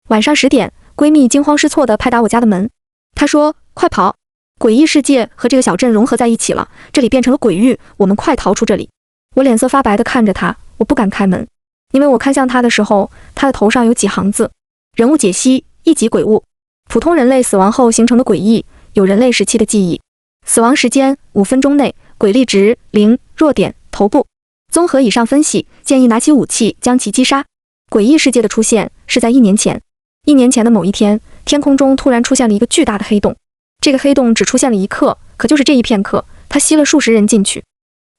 晚上10点，闺蜜惊慌失措地拍打我家的门，她说：“快跑！诡异世界和这个小镇融合在一起了，这里变成了鬼域，我们快逃出这里！”我脸色发白地看着她，我不敢开门，因为我看向她的时候，她的头上有几行字：人物解析，1级鬼物，普通人类死亡后形成的诡异，有人类时期的记忆，死亡时间5分钟内，鬼力值0，弱点头部。综合以上分析，建议拿起武器将其击杀。诡异世界的出现是在1年前。1年前的某一天，天空中突然出现了一个巨大的黑洞。这个黑洞只出现了1刻，可就是这一片刻，它吸了数十人进去。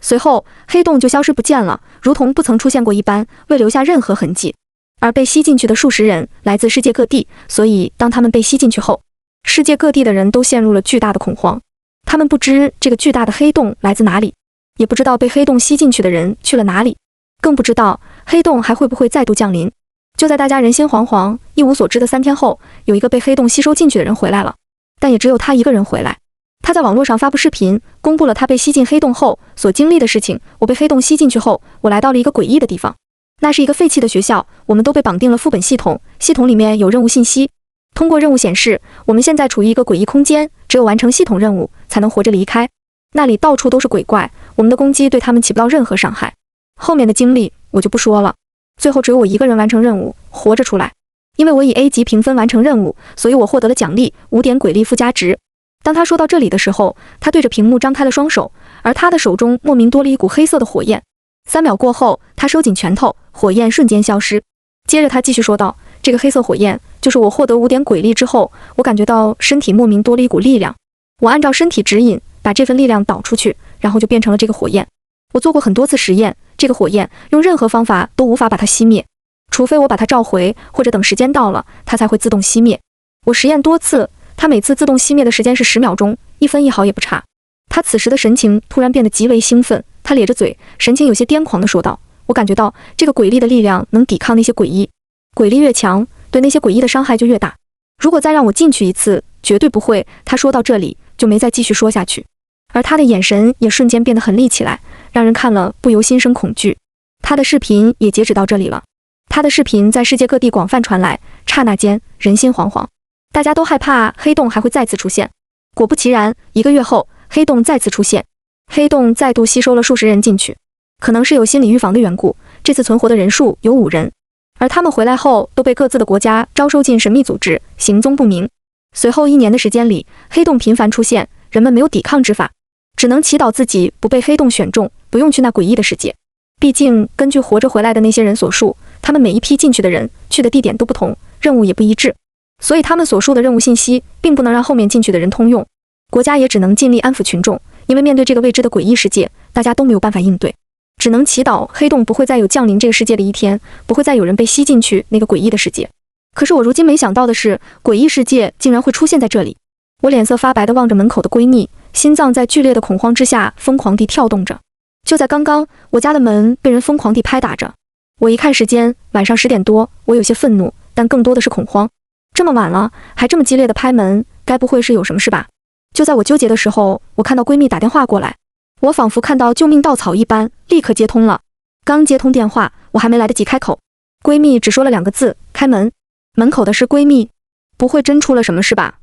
随后，黑洞就消失不见了，如同不曾出现过一般，未留下任何痕迹。而被吸进去的数十人来自世界各地，所以当他们被吸进去后，世界各地的人都陷入了巨大的恐慌。他们不知这个巨大的黑洞来自哪里，也不知道被黑洞吸进去的人去了哪里，更不知道黑洞还会不会再度降临。就在大家人心惶惶、一无所知的3天后，有一个被黑洞吸收进去的人回来了，但也只有他一个人回来。他在网络上发布视频，公布了他被吸进黑洞后所经历的事情。我被黑洞吸进去后，我来到了一个诡异的地方，那是一个废弃的学校，我们都被绑定了副本系统，系统里面有任务信息。通过任务显示，我们现在处于一个诡异空间，只有完成系统任务才能活着离开。那里到处都是鬼怪，我们的攻击对他们起不到任何伤害。后面的经历我就不说了。最后只有我一个人完成任务，活着出来。因为我以 A 级评分完成任务，所以我获得了奖励5点鬼力附加值。当他说到这里的时候，他对着屏幕张开了双手，而他的手中莫名多了一股黑色的火焰。3秒过后，他收紧拳头，火焰瞬间消失。接着他继续说道：“这个黑色火焰就是我获得5点鬼力之后，我感觉到身体莫名多了一股力量。我按照身体指引，把这份力量导出去，然后就变成了这个火焰。我做过很多次实验，这个火焰用任何方法都无法把它熄灭，除非我把它召回，或者等时间到了，它才会自动熄灭。我实验多次，它每次自动熄灭的时间是10秒钟，1分1毫也不差。”他此时的神情突然变得极为兴奋，他咧着嘴，神情有些癫狂地说道：“我感觉到这个鬼力的力量能抵抗那些诡异，鬼力越强，对那些诡异的伤害就越大。如果再让我进去一次，绝对不会。”他说到这里就没再继续说下去，而他的眼神也瞬间变得狠厉起来，让人看了不由心生恐惧。他的视频也截止到这里了。他的视频在世界各地广泛传来，刹那间人心惶惶，大家都害怕黑洞还会再次出现。果不其然，1个月后，黑洞再次出现，黑洞再度吸收了数十人进去。可能是有心理预防的缘故，这次存活的人数有5人，而他们回来后都被各自的国家招收进神秘组织，行踪不明。随后1年的时间里，黑洞频繁出现，人们没有抵抗之法，只能祈祷自己不被黑洞选中，不用去那诡异的世界。毕竟根据活着回来的那些人所述，他们每一批进去的人去的地点都不同，任务也不一致，所以他们所述的任务信息并不能让后面进去的人通用。国家也只能尽力安抚群众，因为面对这个未知的诡异世界，大家都没有办法应对，只能祈祷黑洞不会再有降临这个世界的一天，不会再有人被吸进去那个诡异的世界。可是我如今没想到的是，诡异世界竟然会出现在这里。我脸色发白地望着门口的闺蜜，心脏在剧烈的恐慌之下疯狂地跳动着。就在刚刚，我家的门被人疯狂地拍打着。我一看时间，晚上10点多，我有些愤怒，但更多的是恐慌。这么晚了，还这么激烈的拍门，该不会是有什么事吧？就在我纠结的时候，我看到闺蜜打电话过来，我仿佛看到救命稻草一般，立刻接通了。刚接通电话，我还没来得及开口，闺蜜只说了2个字：开门。门口的是闺蜜，不会真出了什么事吧？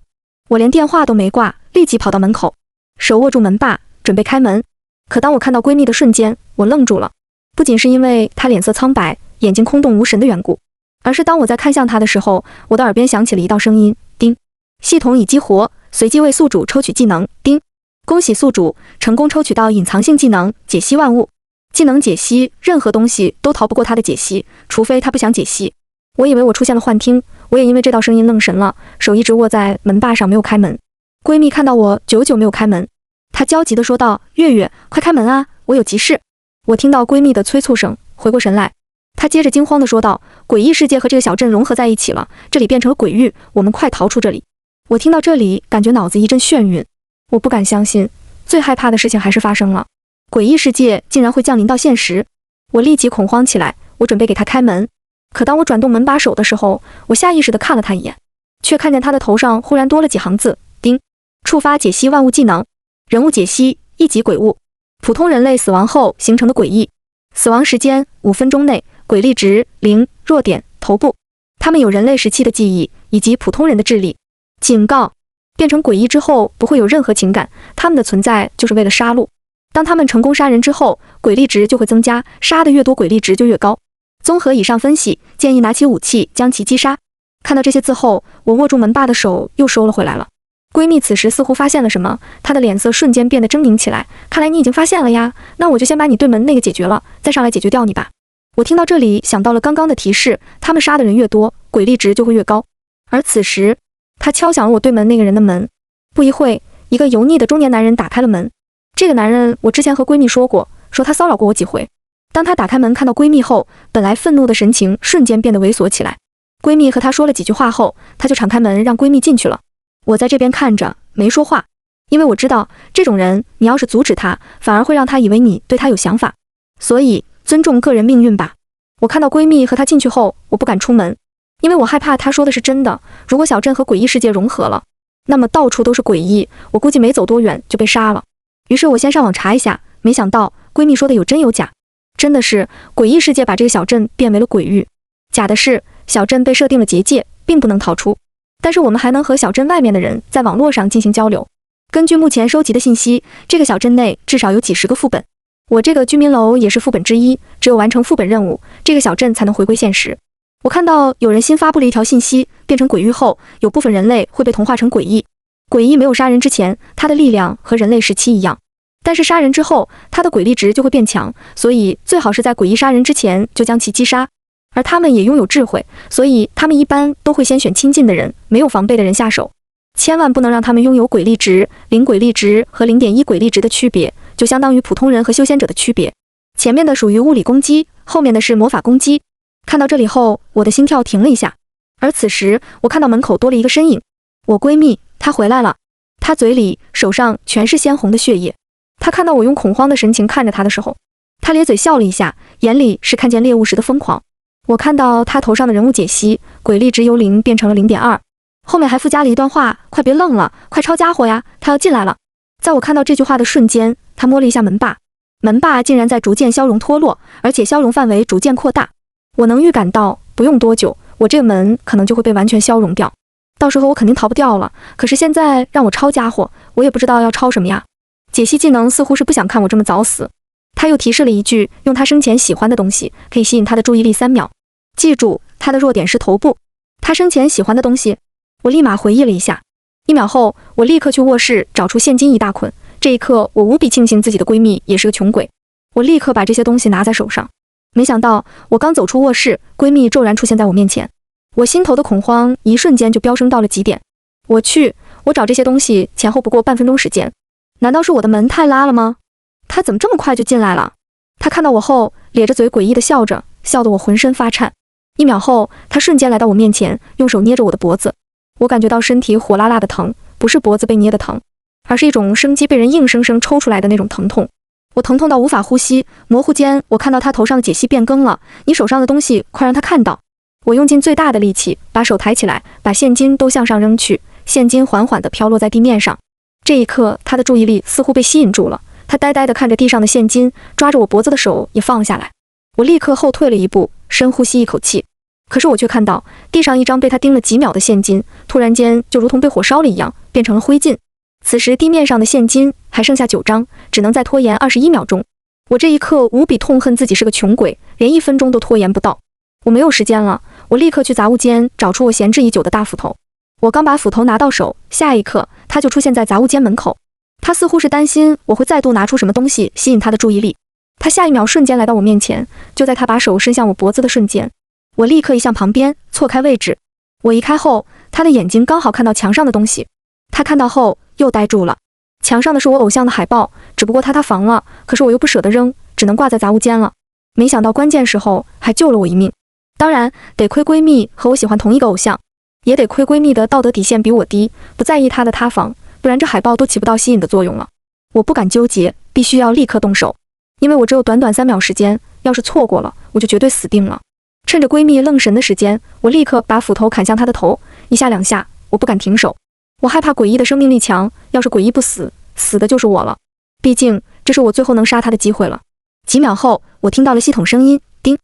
我连电话都没挂，立即跑到门口，手握住门把，准备开门。可当我看到闺蜜的瞬间，我愣住了，不仅是因为她脸色苍白，眼睛空洞无神的缘故，而是当我在看向她的时候，我的耳边响起了一道声音：叮，系统已激活，随机为宿主抽取技能，叮，恭喜宿主成功抽取到隐藏性技能解析万物。技能解析，任何东西都逃不过他的解析，除非他不想解析。我以为我出现了幻听，我也因为这道声音愣神了，手一直握在门把上没有开门。闺蜜看到我久久没有开门，她焦急地说道：月月，快开门啊，我有急事。我听到闺蜜的催促声，回过神来，她接着惊慌地说道：诡异世界和这个小镇融合在一起了，这里变成了鬼域，我们快逃出这里。我听到这里，感觉脑子一阵眩晕，我不敢相信，最害怕的事情还是发生了，诡异世界竟然会降临到现实。我立即恐慌起来，我准备给她开门，可当我转动门把手的时候，我下意识地看了她一眼，却看见她的头上忽然多了几行字：叮，触发解析万物技能，人物解析1级鬼物，普通人类死亡后形成的诡异，死亡时间5分钟内，鬼力值0，弱点头部。他们有人类时期的记忆以及普通人的智力。警告：变成诡异之后不会有任何情感，他们的存在就是为了杀戮。当他们成功杀人之后，鬼力值就会增加，杀得越多鬼力值就越高。综合以上分析，建议拿起武器将其击杀。看到这些字后，我握住门把的手又收了回来了。闺蜜此时似乎发现了什么，她的脸色瞬间变得狰狞起来。看来你已经发现了呀，那我就先把你对门那个解决了，再上来解决掉你吧。我听到这里想到了刚刚的提示，他们杀的人越多，鬼力值就会越高。而此时，他敲响了我对门那个人的门。不一会，一个油腻的中年男人打开了门。这个男人我之前和闺蜜说过，说他骚扰过我几回。当他打开门看到闺蜜后，本来愤怒的神情瞬间变得猥琐起来。闺蜜和他说了几句话后，他就敞开门让闺蜜进去了。我在这边看着没说话，因为我知道这种人你要是阻止他，反而会让他以为你对他有想法，所以尊重个人命运吧。我看到闺蜜和他进去后，我不敢出门，因为我害怕他说的是真的。如果小镇和诡异世界融合了，那么到处都是诡异，我估计没走多远就被杀了。于是我先上网查一下，没想到闺蜜说的有真有假。真的是诡异世界把这个小镇变为了鬼域，假的是小镇被设定了结界，并不能逃出。但是我们还能和小镇外面的人在网络上进行交流。根据目前收集的信息，这个小镇内至少有几十个副本，我这个居民楼也是副本之一，只有完成副本任务，这个小镇才能回归现实。我看到有人新发布了一条信息，变成鬼域后，有部分人类会被同化成诡异。诡异没有杀人之前，他的力量和人类时期一样，但是杀人之后，他的鬼力值就会变强，所以最好是在诡异杀人之前就将其击杀。而他们也拥有智慧，所以他们一般都会先选亲近的人，没有防备的人下手。千万不能让他们拥有鬼力值、0鬼力值和0.1鬼力值的区别，就相当于普通人和修仙者的区别。前面的属于物理攻击，后面的是魔法攻击。看到这里后，我的心跳停了一下。而此时，我看到门口多了一个身影，我闺蜜，她回来了。她嘴里、手上全是鲜红的血液。她看到我用恐慌的神情看着她的时候，她咧嘴笑了一下，眼里是看见猎物时的疯狂。我看到她头上的人物解析，鬼力值由0变成了0.2，后面还附加了一段话：快别愣了，快抄家伙呀，他要进来了。在我看到这句话的瞬间，她摸了一下门把，门把竟然在逐渐消融脱落，而且消融范围逐渐扩大。我能预感到，不用多久，我这个门可能就会被完全消融掉，到时候我肯定逃不掉了。可是现在让我抄家伙，我也不知道要抄什么呀。解析技能似乎是不想看我这么早死。他又提示了一句，用他生前喜欢的东西可以吸引他的注意力3秒。记住，他的弱点是头部。他生前喜欢的东西，我立马回忆了一下。1秒后，我立刻去卧室找出现金一大捆。这一刻，我无比庆幸自己的闺蜜也是个穷鬼。我立刻把这些东西拿在手上。没想到，我刚走出卧室，闺蜜骤然出现在我面前。我心头的恐慌一瞬间就飙升到了极点。我去，我找这些东西前后不过半分钟时间。难道是我的门太拉了吗？她怎么这么快就进来了？她看到我后，咧着嘴诡异地笑着，笑得我浑身发颤。1秒后，她瞬间来到我面前，用手捏着我的脖子。我感觉到身体火辣辣的疼，不是脖子被捏的疼，而是一种生机被人硬生生抽出来的那种疼痛。我疼痛到无法呼吸，模糊间我看到她头上的解析变更了，你手上的东西快让她看到。我用尽最大的力气把手抬起来，把现金都向上扔去，现金缓缓地飘落在地面上。这一刻，她的注意力似乎被吸引住了，她呆呆地看着地上的现金，抓着我脖子的手也放下来。我立刻后退了一步，深呼吸一口气。可是我却看到地上一张被她盯了几秒的现金，突然间就如同被火烧了一样，变成了灰烬。此时地面上的现金还剩下9张，只能再拖延21秒钟。我这一刻无比痛恨自己是个穷鬼，连1分钟都拖延不到。我没有时间了，我立刻去杂物间找出我闲置已久的大斧头。我刚把斧头拿到手，下一刻他就出现在杂物间门口。他似乎是担心我会再度拿出什么东西吸引他的注意力。他下一秒瞬间来到我面前，就在他把手伸向我脖子的瞬间，我立刻移向旁边，错开位置。我移开后，他的眼睛刚好看到墙上的东西。他看到后又呆住了。墙上的是我偶像的海报，只不过塌房了，可是我又不舍得扔，只能挂在杂物间了。没想到关键时候还救了我一命。当然得亏闺蜜和我喜欢同一个偶像，也得亏闺蜜的道德底线比我低，不在意她的塌房，不然这海报都起不到吸引的作用了。我不敢纠结，必须要立刻动手，因为我只有短短3秒时间，要是错过了，我就绝对死定了。趁着闺蜜愣神的时间，我立刻把斧头砍向她的头，1下2下，我不敢停手。我害怕诡异的生命力强，要是诡异不死，死的就是我了。毕竟这是我最后能杀她的机会了。几秒后，我听到了系统声音，叮，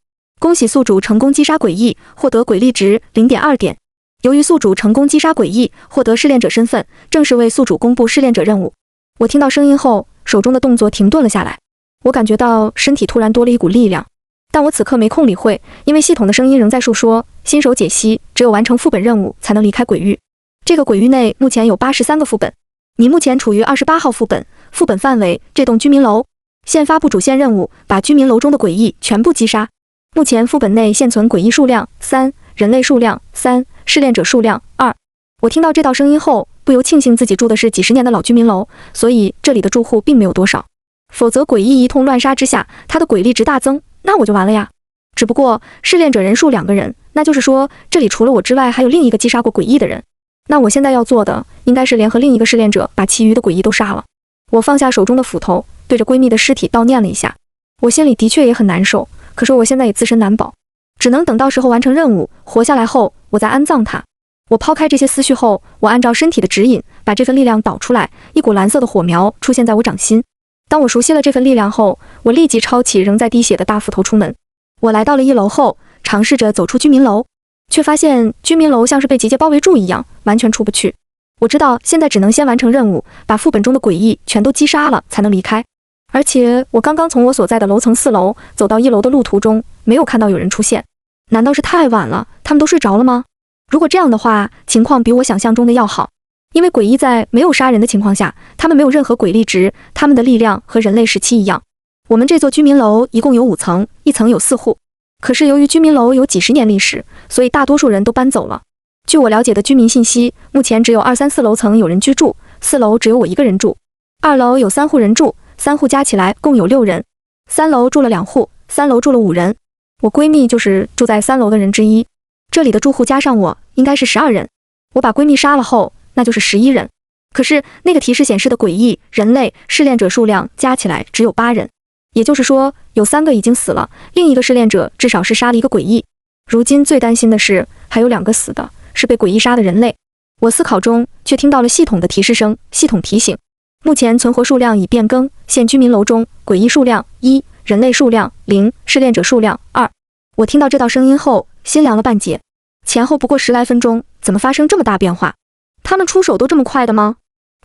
恭喜宿主成功击杀诡异，获得鬼力值 0.2 点。由于宿主成功击杀诡异，获得试炼者身份，正式为宿主公布试炼者任务。我听到声音后，手中的动作停顿了下来。我感觉到身体突然多了一股力量，但我此刻没空理会，因为系统的声音仍在述说，新手解析只有完成副本任务才能离开鬼域。这个鬼域内目前有83个副本，你目前处于28号副本，副本范围这栋居民楼。现发布主线任务，把居民楼中的诡异全部击杀。目前副本内现存诡异数量3，人类数量3，试炼者数量2。我听到这道声音后，不由庆幸自己住的是几十年的老居民楼，所以这里的住户并没有多少。否则诡异一通乱杀之下，他的鬼力值大增，那我就完了呀。只不过试炼者人数2个人，那就是说这里除了我之外还有另一个击杀过诡异的人。那我现在要做的应该是联合另一个试炼者把其余的诡异都杀了。我放下手中的斧头，对着闺蜜的尸体悼念了一下。我心里的确也很难受，可是我现在也自身难保，只能等到时候完成任务活下来后，我再安葬她。我抛开这些思绪后，我按照身体的指引把这份力量导出来，一股蓝色的火苗出现在我掌心。当我熟悉了这份力量后，我立即抄起仍在滴血的大斧头出门。我来到了1楼后，尝试着走出居民楼，却发现居民楼像是被结界包围住一样，完全出不去。我知道现在只能先完成任务，把副本中的诡异全都击杀了才能离开。而且我刚刚从我所在的楼层4楼走到1楼的路途中，没有看到有人出现。难道是太晚了，他们都睡着了吗？如果这样的话，情况比我想象中的要好。因为诡异在没有杀人的情况下，他们没有任何鬼力值，他们的力量和人类时期一样。我们这座居民楼一共有5层，一层有4户。可是由于居民楼有几十年历史，所以大多数人都搬走了。据我了解的居民信息，目前只有2、3、4楼层有人居住，4楼只有我一个人住，2楼有3户人住，3户加起来共有6人，3楼住了2户，3楼住了5人。我闺蜜就是住在3楼的人之一。这里的住户加上我，应该是12人。我把闺蜜杀了后，那就是11人。可是那个提示显示的诡异、人类、试炼者数量加起来只有8人，也就是说有3个已经死了，另一个试炼者至少是杀了一个诡异。如今最担心的是还有2个死的，是被诡异杀的人类。我思考中却听到了系统的提示声，系统提醒，目前存活数量已变更，现居民楼中诡异数量1，人类数量0，试炼者数量2。我听到这道声音后，心凉了半截。前后不过10来分钟，怎么发生这么大变化？他们出手都这么快的吗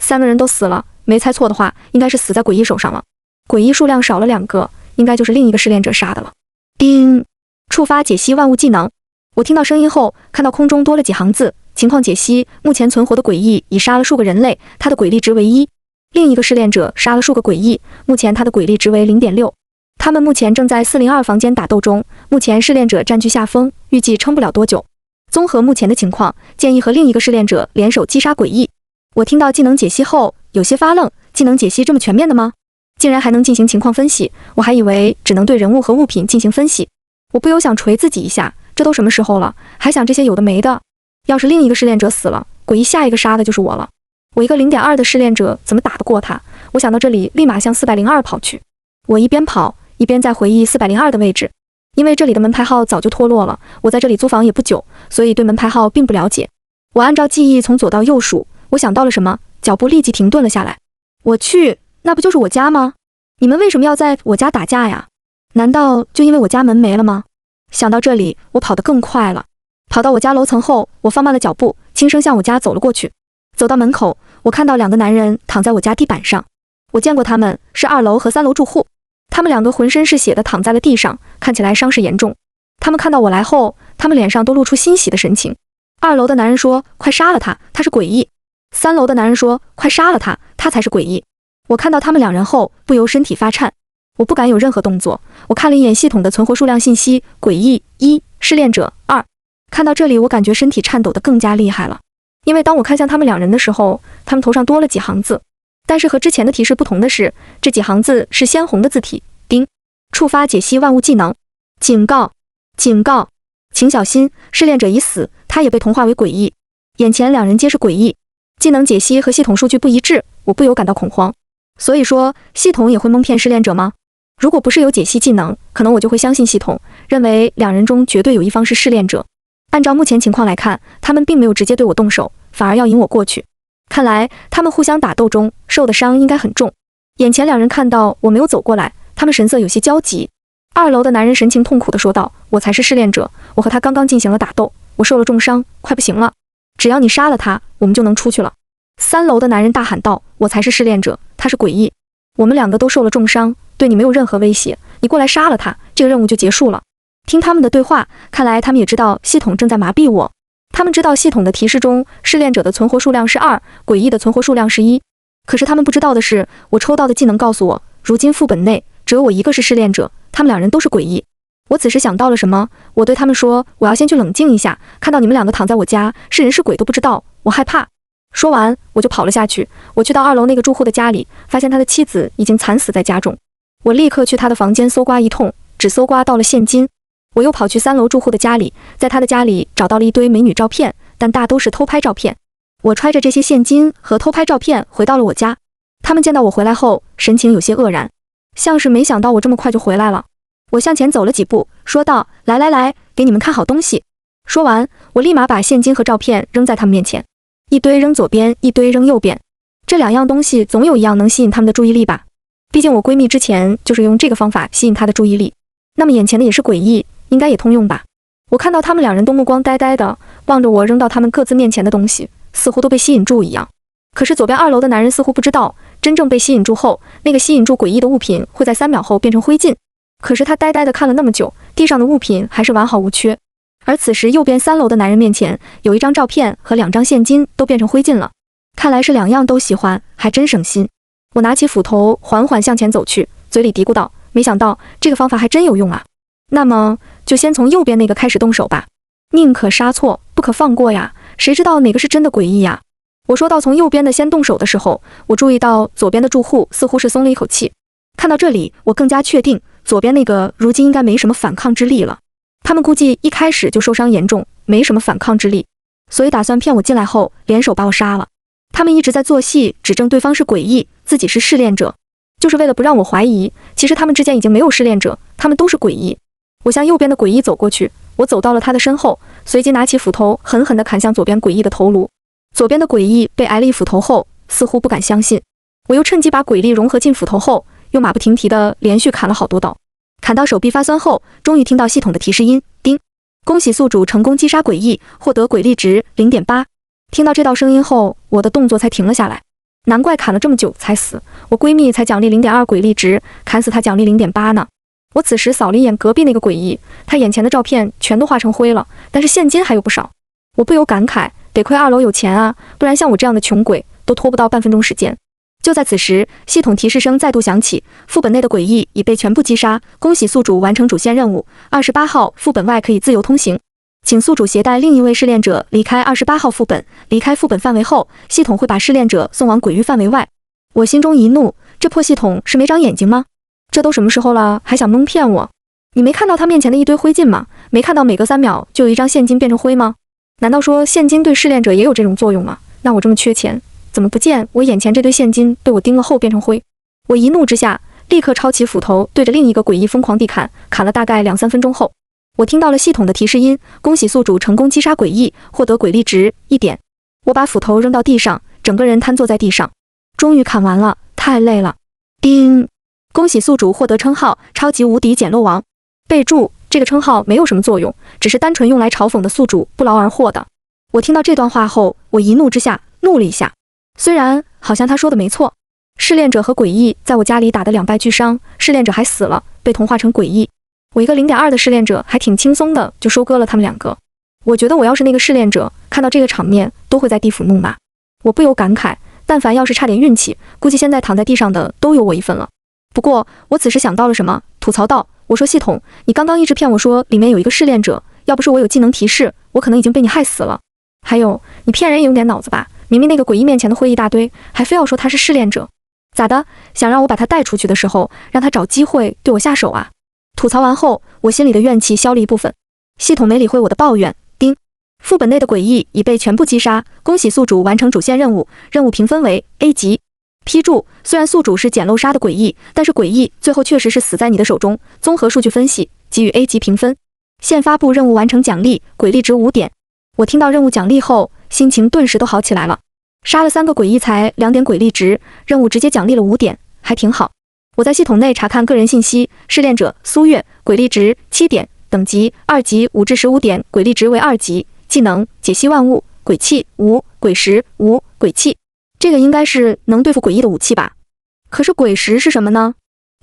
？3个人都死了，没猜错的话，应该是死在诡异手上了。诡异数量少了2个，应该就是另一个试炼者杀的了。叮！触发解析万物技能。我听到声音后，看到空中多了几行字，情况解析：目前存活的诡异已杀了数个人类，他的鬼力值为1。另一个试炼者杀了数个诡异，目前他的鬼力值为 0.6。他们目前正在402房间打斗中，目前试炼者占据下风，预计撑不了多久。综合目前的情况，建议和另一个试炼者联手击杀诡异。我听到技能解析后，有些发愣，技能解析这么全面的吗？竟然还能进行情况分析，我还以为只能对人物和物品进行分析。我不由想捶自己一下，这都什么时候了，还想这些有的没的。要是另一个试炼者死了，诡异下一个杀的就是我了。我一个 0.2 的试炼者怎么打得过他？我想到这里，立马向402跑去。我一边跑一边在回忆402的位置。因为这里的门牌号早就脱落了，我在这里租房也不久，所以对门牌号并不了解。我按照记忆从左到右数，我想到了什么，脚步立即停顿了下来。我去，那不就是我家吗？你们为什么要在我家打架呀？难道就因为我家门没了吗？想到这里，我跑得更快了。跑到我家楼层后，我放慢了脚步，轻声向我家走了过去。走到门口，我看到2个男人躺在我家地板上。我见过他们，是2楼和3楼住户。他们2个浑身是血的躺在了地上，看起来伤势严重。他们看到我来后，他们脸上都露出欣喜的神情。2楼的男人说：“快杀了他，他是诡异。”3楼的男人说：“快杀了他，他才是诡异。”我看到他们2人后，不由身体发颤。我不敢有任何动作。我看了一眼系统的存活数量信息：诡异1，试炼者2。看到这里，我感觉身体颤抖得更加厉害了。因为当我看向他们2人的时候，他们头上多了几行字。但是和之前的提示不同的是，这几行字是鲜红的字体。叮！触发解析万物技能。警告！警告！请小心，试炼者已死，他也被同化为诡异。眼前2人皆是诡异。技能解析和系统数据不一致，我不由感到恐慌。所以说，系统也会蒙骗试炼者吗？如果不是有解析技能，可能我就会相信系统，认为2人中绝对有一方是试炼者。按照目前情况来看，他们并没有直接对我动手，反而要引我过去。看来他们互相打斗中受的伤应该很重。眼前2人看到我没有走过来，他们神色有些焦急。2楼的男人神情痛苦地说道：“我才是试炼者，我和他刚刚进行了打斗，我受了重伤，快不行了。只要你杀了他，我们就能出去了。3楼的男人大喊道，我才是试炼者，他是诡异。我们2个都受了重伤，对你没有任何威胁，你过来杀了他，这个任务就结束了。听他们的对话，看来他们也知道系统正在麻痹我。他们知道系统的提示中，试炼者的存活数量是2，诡异的存活数量是1。可是他们不知道的是，我抽到的技能告诉我，如今副本内只有我一个是试炼者，他们2人都是诡异。我此时想到了什么，我对他们说，我要先去冷静一下，看到你们2个躺在我家，是人是鬼都不知道，我害怕。说完，我就跑了下去。我去到2楼那个住户的家里，发现他的妻子已经惨死在家中。我立刻去他的房间搜刮一通，只搜刮到了现金。我又跑去3楼住户的家里，在他的家里找到了一堆美女照片，但大都是偷拍照片。我揣着这些现金和偷拍照片回到了我家。他们见到我回来后，神情有些愕然，像是没想到我这么快就回来了。我向前走了几步，说道：“来来来，给你们看好东西。”说完，我立马把现金和照片扔在他们面前，一堆扔左边，一堆扔右边。这2样东西总有一样能吸引他们的注意力吧？毕竟我闺蜜之前就是用这个方法吸引她的注意力，那么眼前的也是诡异，应该也通用吧？我看到他们2人都目光呆呆的望着我扔到他们各自面前的东西，似乎都被吸引住一样。可是左边2楼的男人似乎不知道，真正被吸引住后，那个吸引住诡异的物品会在3秒后变成灰烬。可是他呆呆地看了那么久，地上的物品还是完好无缺。而此时右边3楼的男人面前有一张照片和2张现金都变成灰烬了，看来是2样都喜欢，还真省心。我拿起斧头缓缓向前走去，嘴里嘀咕道，没想到这个方法还真有用啊。那么就先从右边那个开始动手吧，宁可杀错，不可放过呀，谁知道哪个是真的诡异呀。我说到从右边的先动手的时候，我注意到左边的住户似乎是松了一口气。看到这里，我更加确定左边那个如今应该没什么反抗之力了。他们估计一开始就受伤严重，没什么反抗之力，所以打算骗我进来后联手把我杀了。他们一直在做戏，指证对方是诡异，自己是试炼者，就是为了不让我怀疑，其实他们之间已经没有试炼者，他们都是诡异。我向右边的诡异走过去，我走到了他的身后，随即拿起斧头狠狠地砍向左边诡异的头颅。左边的诡异被挨了一斧头后，似乎不敢相信。我又趁机把鬼力融合进斧头后，又马不停蹄地连续砍了好多刀。砍到手臂发酸后，终于听到系统的提示音，叮！恭喜宿主成功击杀诡异，获得鬼力值 0.8。听到这道声音后，我的动作才停了下来。难怪砍了这么久才死，我闺蜜才奖励 0.2 鬼力值，砍死她奖励 0.8 呢。我此时扫了一眼隔壁那个诡异，他眼前的照片全都化成灰了，但是现金还有不少。我不由感慨，得亏2楼有钱啊，不然像我这样的穷鬼都拖不到半分钟时间。就在此时，系统提示声再度响起，副本内的诡异已被全部击杀，恭喜宿主完成主线任务，28号副本外可以自由通行，请宿主携带另一位试炼者离开28号副本，离开副本范围后，系统会把试炼者送往鬼域范围外。我心中一怒，这破系统是没长眼睛吗？这都什么时候了，还想蒙骗我？你没看到他面前的一堆灰烬吗？没看到每隔3秒就有一张现金变成灰吗？难道说现金对试炼者也有这种作用吗？那我这么缺钱，怎么不见我眼前这堆现金被我盯了后变成灰？我一怒之下，立刻抄起斧头对着另一个诡异疯狂地砍，砍了大概2-3分钟后，我听到了系统的提示音，恭喜宿主成功击杀诡异，获得鬼力值1点。我把斧头扔到地上，整个人瘫坐在地上。终于砍完了，太累了。叮！恭喜宿主获得称号超级无敌捡漏王。备注：这个称号没有什么作用，只是单纯用来嘲讽的宿主不劳而获的。我听到这段话后，我一怒之下怒了一下。虽然好像他说的没错，试炼者和诡异在我家里打得2败俱伤，试炼者还死了，被同化成诡异。我一个0.2的试炼者还挺轻松的就收割了他们2个。我觉得我要是那个试炼者，看到这个场面都会在地府怒骂。我不由感慨，但凡要是差点运气，估计现在躺在地上的都有我一份了。不过我此时想到了什么，吐槽道：我说系统，你刚刚一直骗我说里面有一个试炼者，要不是我有技能提示，我可能已经被你害死了。还有，你骗人也有点脑子吧，明明那个诡异面前的灰一大堆，还非要说他是试炼者，咋的？想让我把他带出去的时候，让他找机会对我下手啊？吐槽完后，我心里的怨气消了一部分。系统没理会我的抱怨，叮！副本内的诡异已被全部击杀，恭喜宿主完成主线任务，任务评分为 A 级。批注：虽然宿主是捡漏杀的诡异，但是诡异最后确实是死在你的手中，综合数据分析，给予 A 级评分。现发布任务完成奖励，鬼力值5点。我听到任务奖励后，心情顿时都好起来了。杀了3个诡异才2点鬼力值，任务直接奖励了5点，还挺好。我在系统内查看个人信息，试炼者苏月，鬼力值7点，等级2级5至15点，鬼力值为2级。技能解析万物，鬼气无，鬼石无，鬼气。这个应该是能对付诡异的武器吧？可是鬼石是什么呢？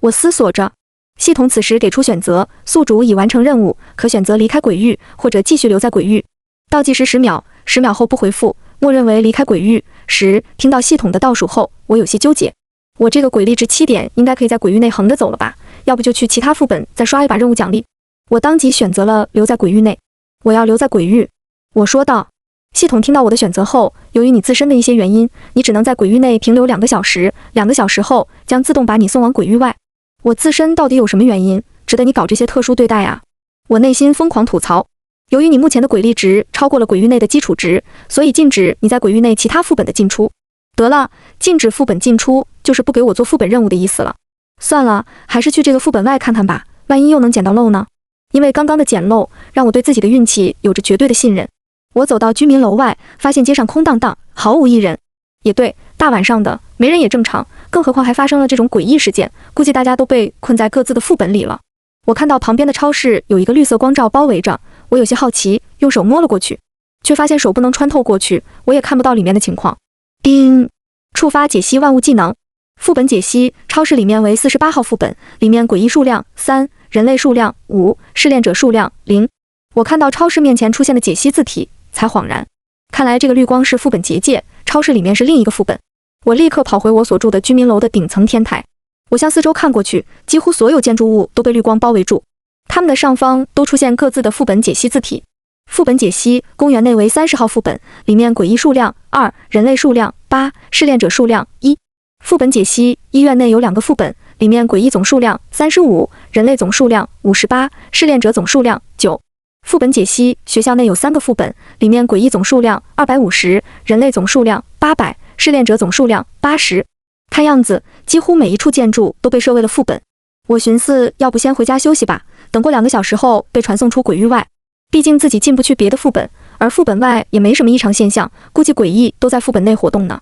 我思索着。系统此时给出选择，宿主已完成任务，可选择离开鬼域，或者继续留在鬼域。倒计时10秒，10秒后不回复，默认为离开鬼域。听到系统的倒数后，我有些纠结。我这个鬼力值7点，应该可以在鬼域内横着走了吧？要不就去其他副本再刷一把任务奖励。我当即选择了留在鬼域内。我要留在鬼域，我说道。系统听到我的选择后，由于你自身的一些原因，你只能在鬼域内停留2个小时，2个小时后将自动把你送往鬼域外。我自身到底有什么原因，值得你搞这些特殊对待啊？我内心疯狂吐槽。由于你目前的鬼力值超过了鬼域内的基础值，所以禁止你在鬼域内其他副本的进出。得了，禁止副本进出，就是不给我做副本任务的意思了。算了，还是去这个副本外看看吧，万一又能捡到漏呢？因为刚刚的捡漏，让我对自己的运气有着绝对的信任。我走到居民楼外，发现街上空荡荡，毫无一人。也对，大晚上的，没人也正常，更何况还发生了这种诡异事件，估计大家都被困在各自的副本里了。我看到旁边的超市有一个绿色光罩包围着，我有些好奇，用手摸了过去，却发现手不能穿透过去，我也看不到里面的情况。叮！触发解析万物技能。副本解析，超市里面为48号副本，里面诡异数量3，人类数量5，试炼者数量0。我看到超市面前出现的解析字体，才恍然，看来这个绿光是副本结界，超市里面是另一个副本。我立刻跑回我所住的居民楼的顶层天台，我向四周看过去，几乎所有建筑物都被绿光包围住，它们的上方都出现各自的副本解析字体。副本解析，公园内为30号副本，里面诡异数量2，人类数量8，试炼者数量1。副本解析，医院内有2个副本，里面诡异总数量35，人类总数量58，试炼者总数量9。副本解析，学校内有3个副本，里面诡异总数量250，人类总数量800，试炼者总数量80。看样子，几乎每一处建筑都被设为了副本。我寻思，要不先回家休息吧，等过2个小时后被传送出鬼域外。毕竟自己进不去别的副本，而副本外也没什么异常现象，估计诡异都在副本内活动呢。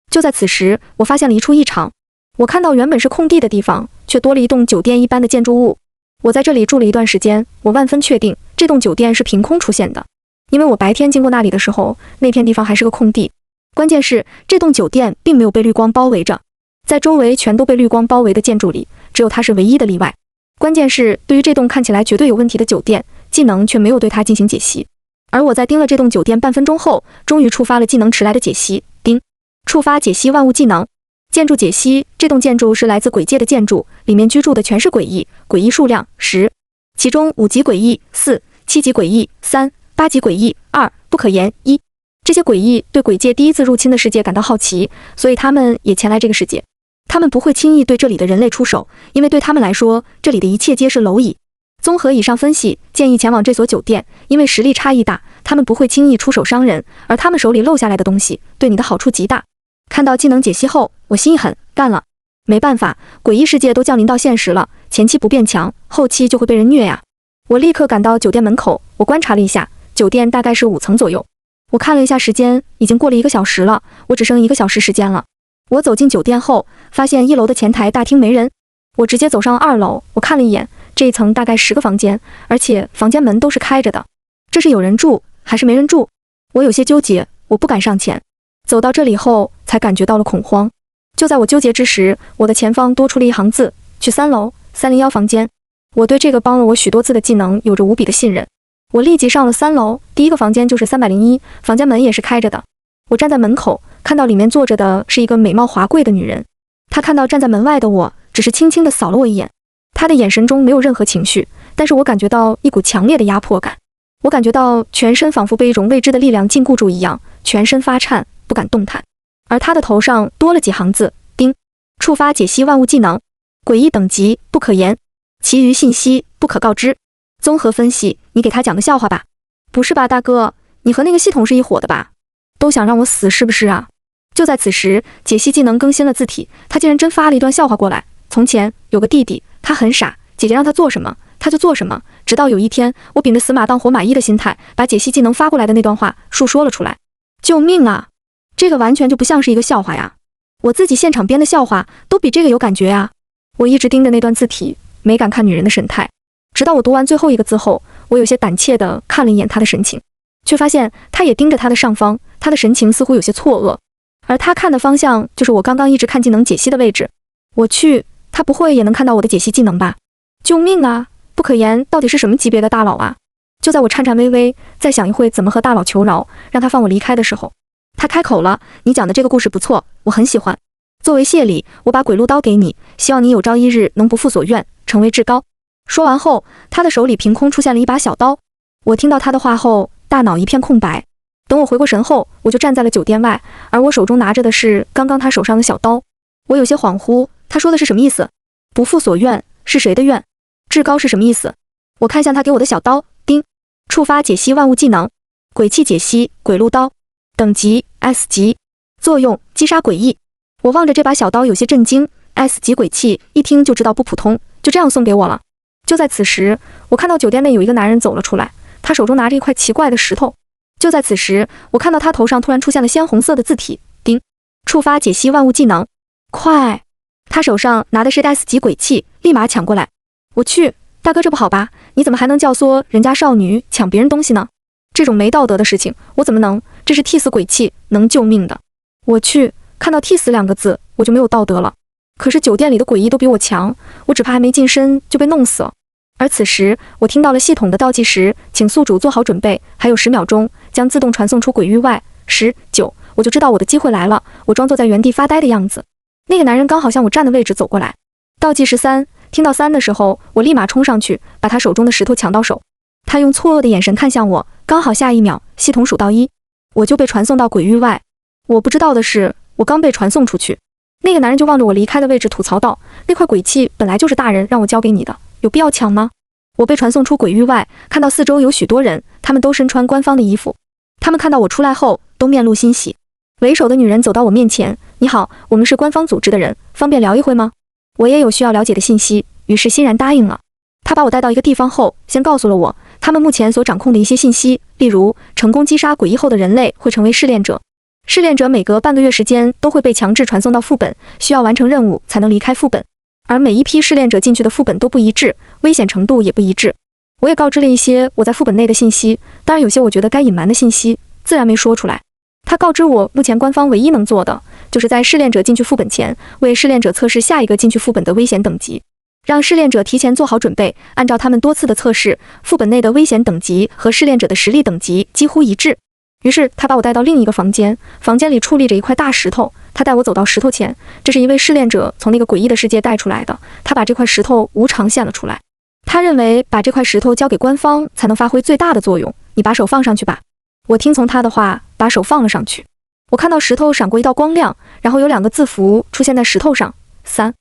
就在此时，我发现了一处异常。我看到原本是空地的地方，却多了一栋酒店一般的建筑物。我在这里住了一段时间，我万分确定这栋酒店是凭空出现的，因为我白天经过那里的时候，那片地方还是个空地。关键是这栋酒店并没有被绿光包围着，在周围全都被绿光包围的建筑里，只有它是唯一的例外。关键是对于这栋看起来绝对有问题的酒店，技能却没有对它进行解析。而我在盯了这栋酒店半分钟后，终于触发了技能迟来的解析。叮！触发解析万物技能。建筑解析，这栋建筑是来自鬼界的建筑，里面居住的全是诡异，诡异数量10，其中5级诡异4，7级诡异3， 8级诡异2，不可言1。这些诡异对鬼界第一次入侵的世界感到好奇，所以他们也前来这个世界。他们不会轻易对这里的人类出手，因为对他们来说，这里的一切皆是蝼蚁。综合以上分析，建议前往这所酒店，因为实力差异大，他们不会轻易出手伤人，而他们手里漏下来的东西对你的好处极大。看到技能解析后，我心一狠，干了。没办法，诡异世界都降临到现实了，前期不变强，后期就会被人虐呀。我立刻赶到酒店门口，我观察了一下，酒店大概是5层左右。我看了一下时间，已经过了1个小时了，我只剩1个小时时间了。我走进酒店后，发现1楼的前台大厅没人，我直接走上2楼，我看了一眼，这一层大概10个房间，而且房间门都是开着的。这是有人住还是没人住？我有些纠结，我不敢上前。走到这里后，才感觉到了恐慌。就在我纠结之时，我的前方多出了一行字：去3楼301房间。我对这个帮了我许多次的技能有着无比的信任。我立即上了3楼，第一个房间就是301，房间门也是开着的。我站在门口，看到里面坐着的是一个美貌华贵的女人。她看到站在门外的我，只是轻轻地扫了我一眼。她的眼神中没有任何情绪，但是我感觉到一股强烈的压迫感。我感觉到全身仿佛被一种未知的力量禁锢住一样，全身发颤，不敢动弹。而她的头上多了几行字：叮，触发解析万物技能，诡异等级不可言，其余信息不可告知。综合分析，你给他讲个笑话吧。不是吧，大哥，你和那个系统是一伙的吧？都想让我死是不是啊？就在此时，解析技能更新了字体，他竟然真发了一段笑话过来。从前有个弟弟，他很傻，姐姐让他做什么他就做什么，直到有一天，我秉着死马当活马医的心态，把解析技能发过来的那段话述说了出来。救命啊！这个完全就不像是一个笑话呀，我自己现场编的笑话都比这个有感觉啊。我一直盯着那段字体，没敢看女人的神态。直到我读完最后一个字后，我有些胆怯地看了一眼他的神情，却发现他也盯着他的上方，他的神情似乎有些错愕，而他看的方向就是我刚刚一直看技能解析的位置。我去，他不会也能看到我的解析技能吧？救命啊！不可言到底是什么级别的大佬啊？就在我颤颤巍巍再想一会怎么和大佬求饶，让他放我离开的时候，他开口了：“你讲的这个故事不错，我很喜欢。作为谢礼，我把鬼鹿刀给你，希望你有朝一日能不负所愿，成为至高。”说完后，他的手里凭空出现了一把小刀。我听到他的话后，大脑一片空白。等我回过神后，我就站在了酒店外，而我手中拿着的是刚刚他手上的小刀。我有些恍惚，他说的是什么意思？不负所愿是谁的愿？至高是什么意思？我看向他给我的小刀，叮，触发解析万物技能，鬼气解析鬼鹿刀，等级 S 级，作用击杀诡异。我望着这把小刀有些震惊 ，S 级鬼气一听就知道不普通，就这样送给我了。就在此时，我看到酒店内有一个男人走了出来，他手中拿着一块奇怪的石头。就在此时，我看到他头上突然出现了鲜红色的字体，叮，触发解析万物技能，快！他手上拿的是 S 级鬼气，立马抢过来。我去，大哥这不好吧？你怎么还能教唆人家少女抢别人东西呢？这种没道德的事情，我怎么能？这是替死鬼气，能救命的。我去，看到替死两个字，我就没有道德了。可是酒店里的诡异都比我强，我只怕还没近身就被弄死了。而此时，我听到了系统的倒计时，请宿主做好准备，还有10秒钟，将自动传送出鬼域外。10、9，我就知道我的机会来了。我装作在原地发呆的样子。那个男人刚好向我站的位置走过来，倒计时3，听到3的时候，我立马冲上去，把他手中的石头抢到手。他用错愕的眼神看向我，刚好下一秒，系统数到1，我就被传送到鬼域外。我不知道的是，我刚被传送出去，那个男人就望着我离开的位置吐槽道：“那块鬼气本来就是大人让我交给你的，有必要抢吗？”我被传送出鬼域外，看到四周有许多人，他们都身穿官方的衣服。他们看到我出来后，都面露欣喜。为首的女人走到我面前：“你好，我们是官方组织的人，方便聊一会吗？”我也有需要了解的信息，于是欣然答应了。他把我带到一个地方后，先告诉了我他们目前所掌控的一些信息，例如成功击杀诡异后的人类会成为试炼者，试炼者每隔半个月时间都会被强制传送到副本，需要完成任务才能离开副本，而每一批试炼者进去的副本都不一致，危险程度也不一致。我也告知了一些我在副本内的信息，当然有些我觉得该隐瞒的信息自然没说出来。他告知我，目前官方唯一能做的，就是在试炼者进去副本前，为试炼者测试下一个进去副本的危险等级，让试炼者提前做好准备，按照他们多次的测试，副本内的危险等级和试炼者的实力等级几乎一致。于是他把我带到另一个房间，房间里矗立着一块大石头，他带我走到石头前，这是一位试炼者从那个诡异的世界带出来的，他把这块石头无偿献了出来。他认为把这块石头交给官方才能发挥最大的作用，你把手放上去吧。我听从他的话，把手放了上去。我看到石头闪过一道光亮，然后有2个字符出现在石头上，3。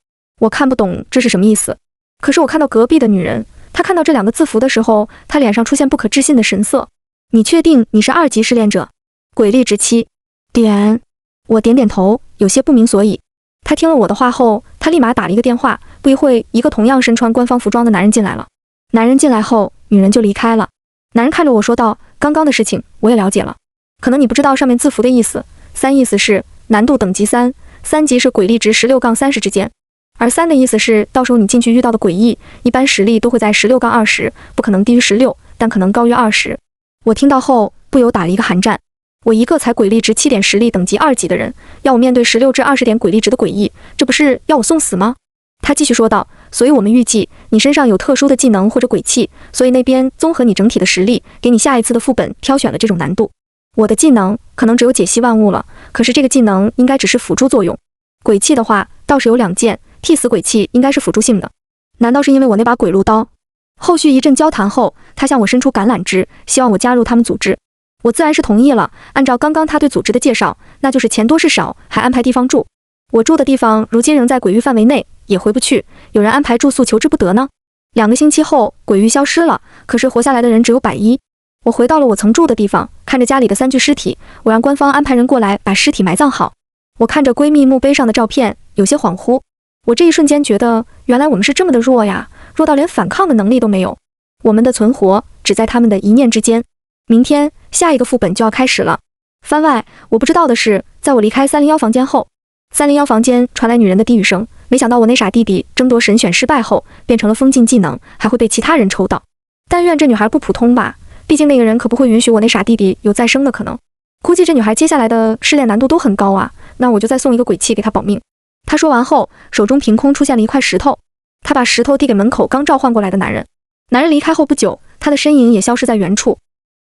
我看不懂这是什么意思，可是我看到隔壁的女人，她看到这2个字符的时候，她脸上出现不可置信的神色。你确定你是2级试炼者？鬼力值7点。我点点头，有些不明所以。他听了我的话后，他立马打了一个电话，不一会，一个同样身穿官方服装的男人进来了。男人进来后，女人就离开了。男人看着我说道：“刚刚的事情我也了解了，可能你不知道上面字符的意思。3意思是难度等级3，3级是鬼力值16-30之间，而3的意思是到时候你进去遇到的诡异，一般实力都会在16-20，不可能低于16，但可能高于20。”我听到后不由打了一个寒战。我一个才鬼力值7点实力等级2级的人，要我面对16至20点鬼力值的诡异，这不是要我送死吗？他继续说道：“所以我们预计你身上有特殊的技能或者鬼气，所以那边综合你整体的实力，给你下一次的副本挑选了这种难度。我的技能可能只有解析万物了，可是这个技能应该只是辅助作用。鬼气的话倒是有2件，替死鬼气应该是辅助性的。难道是因为我那把鬼鹿刀？”后续一阵交谈后，他向我伸出橄榄枝，希望我加入他们组织。我自然是同意了。按照刚刚他对组织的介绍，那就是钱多事少，还安排地方住。我住的地方如今仍在鬼域范围内，也回不去，有人安排住宿求之不得呢。2个星期后，鬼域消失了，可是活下来的人只有110。我回到了我曾住的地方，看着家里的3具尸体，我让官方安排人过来把尸体埋葬好。我看着闺蜜墓碑上的照片，有些恍惚。我这一瞬间觉得，原来我们是这么的弱呀，弱到连反抗的能力都没有。我们的存活只在他们的一念之间。明天下一个副本就要开始了。番外，我不知道的是，在我离开301房间后，301房间传来女人的低语声，没想到我那傻弟弟争夺神选失败后，变成了封禁技能，还会被其他人抽到。但愿这女孩不普通吧，毕竟那个人可不会允许我那傻弟弟有再生的可能。估计这女孩接下来的试炼难度都很高啊，那我就再送一个鬼器给她保命。她说完后，手中凭空出现了一块石头，她把石头递给门口刚召唤过来的男人。男人离开后不久，他的身影也消失在原处。